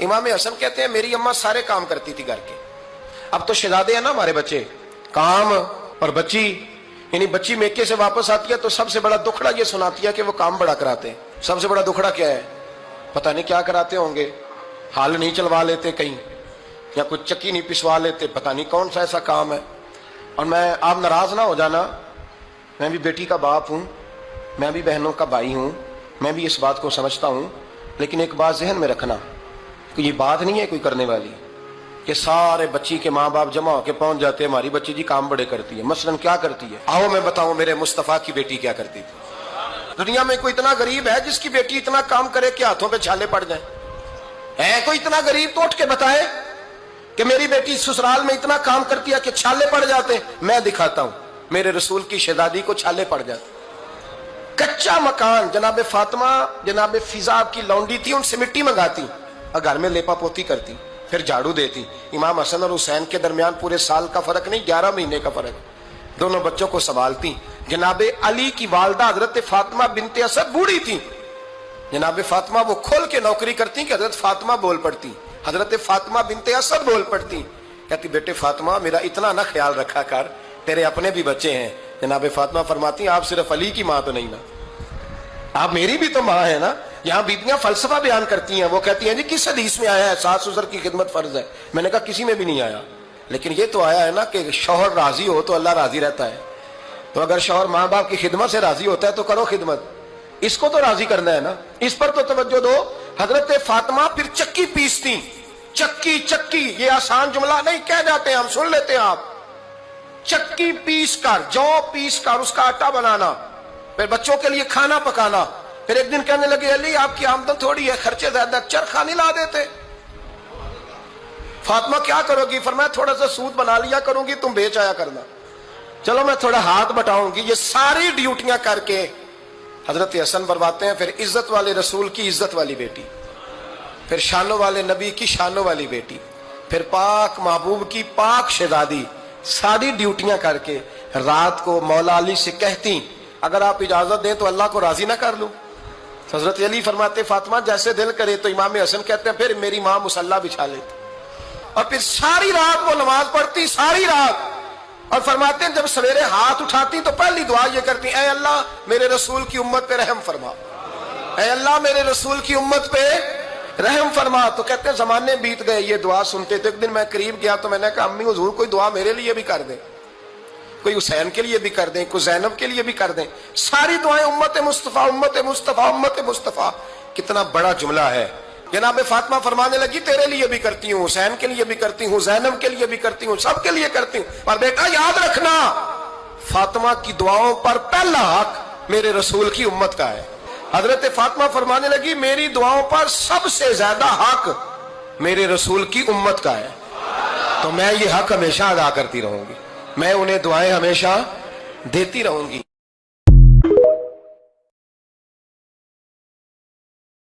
इमाम हसन कहते हैं मेरी अम्मा सारे काम करती थी घर के। अब तो शहजादे हैं ना हमारे बच्चे, काम और बच्ची, यानी बच्ची मेके से वापस आती है तो सबसे बड़ा दुखड़ा ये सुनाती है कि वो काम बड़ा कराते हैं। सबसे बड़ा दुखड़ा क्या है? पता नहीं क्या कराते होंगे, हाल नहीं चलवा लेते कहीं, या कुछ चक्की नहीं पिसवा लेते, पता नहीं कौन सा ऐसा काम है। और मैं, आप नाराज ना हो जाना, मैं भी बेटी का बाप हूं, मैं भी बहनों का भाई हूं, मैं भी इस बात को समझता हूं, लेकिन एक बात जहन में रखना कि ये बात नहीं है कोई करने वाली कि सारे बच्ची के माँ बाप जमा होकर पहुंच जाते हैं हमारी बच्ची जी काम बड़े करती है। मसलन क्या करती है? आओ मैं बताऊं मेरे मुस्तफा की बेटी क्या करती थी। दुनिया में कोई इतना गरीब है जिसकी बेटी इतना काम करे कि हाथों पे छाले पड़ जाए? है कोई इतना गरीब तो उठ के बताए कि मेरी बेटी ससुराल में इतना काम करती है कि छाले पड़ जाते? मैं दिखाता हूं, मेरे रसूल की शहजादी को छाले पड़ जाते। कच्चा मकान, जनाबे फातिमा जनाबे फिजा की लौंडी थी, उनसे मिट्टी मंगाती और घर में लेपा पोती करती, फिर झाड़ू देती। इमाम हसन और हुसैन के दरमियान पूरे साल का फर्क नहीं, 11 महीने का फर्क। दोनों बच्चों को संभालती। जनाबे अली की वालदा हजरत फातिमा बिनते असद बूढ़ी थी, जनाबे फातिमा वो खोल के नौकरी करती कि हजरत फातिमा बोल पड़ती, हजरत फातिमा बिनते असद बोल पड़ती। कहती बेटे फातिमा मेरा इतना ना ख्याल रखा कर, तेरे अपने भी बच्चे हैं। जनाबे फातिमा फरमाती आप सिर्फ अली की माँ तो नहीं ना, आप मेरी भी तो माँ है ना। यहाँ बीबियां फलसफा बयान करती हैं, वो कहती हैं जी किस हदीस में आया है सास ससुर की खिदमत फर्ज है? मैंने कहा किसी में भी नहीं आया, लेकिन ये तो आया है ना कि शौहर राजी हो तो अल्लाह राजी रहता है। तो अगर शौहर माँ बाप की खिदमत से राजी होता है तो करो खिदमत, इसको तो राजी करना है ना, इस पर तो तवज्जो दो। हजरत फातिमा फिर चक्की पीसती। चक्की चक्की ये आसान जुमला नहीं कह जाते हम, सुन लेते हैं आप। चक्की पीस कर, जौ पीस कर उसका आटा बनाना, फिर बच्चों के लिए खाना पकाना। फिर एक दिन कहने लगे अली आपकी आमदन थोड़ी है, खर्चे ज्यादा, चरखा नहीं ला देते? फातिमा क्या करोगी? फरमाया थोड़ा सा सूद बना लिया करूंगी, तुम बेच आया करना। चलो मैं थोड़ा हाथ बटाऊंगी। ये सारी ड्यूटियां करके हजरत हसन बरवाते हैं। फिर इज्जत वाले रसूल की इज्जत वाली बेटी, फिर शानों वाले नबी की शानों वाली बेटी, फिर पाक महबूब की पाक शहजादी, सारी ड्यूटियां करके रात को मौला अली से कहती अगर आप इजाजत दें तो अल्लाह को राजी ना कर लूं? हजरत अली फरमाते फातिमा जैसे दिल करे। तो इमाम हसन कहते हैं फिर मेरी माँ मुसल्ला बिछा लेती और फिर सारी रात वो नमाज पढ़ती, सारी रात। और फरमाते हैं जब सवेरे हाथ उठाती तो पहली दुआ ये करती, ऐ अल्लाह मेरे रसूल की उम्मत पे रहम फरमा, ऐ अल्लाह मेरे रसूल की उम्मत पे रहम फरमा। तो कहते हैं जमाने बीत गए ये दुआ सुनते। तो एक दिन मैं करीब गया तो मैंने कहा अम्मी हुजूर कोई दुआ मेरे लिए भी कर दे, कोई हुसैन के लिए भी कर दें, कोई ज़ैनब के लिए भी कर दें। सारी दुआएं उम्मत मुस्तफ़ा उम्मत मुस्तफ़ा उम्मत मुस्तफ़ा। कितना बड़ा जुमला है। जनाब फातिमा फरमाने लगी तेरे लिए भी करती हूँ, हुसैन के लिए भी करती हूँ, ज़ैनब के लिए भी करती हूँ, सबके लिए करती हूँ। पर बेटा याद रखना फातिमा की दुआओं पर पहला हक मेरे रसूल की उम्मत का है। हजरत फातिमा फरमाने लगी मेरी दुआओं पर सबसे ज्यादा हक मेरे रसूल की उम्मत का है, तो मैं ये हक हमेशा अदा करती रहूंगी, मैं उन्हें दुआएं हमेशा देती रहूंगी।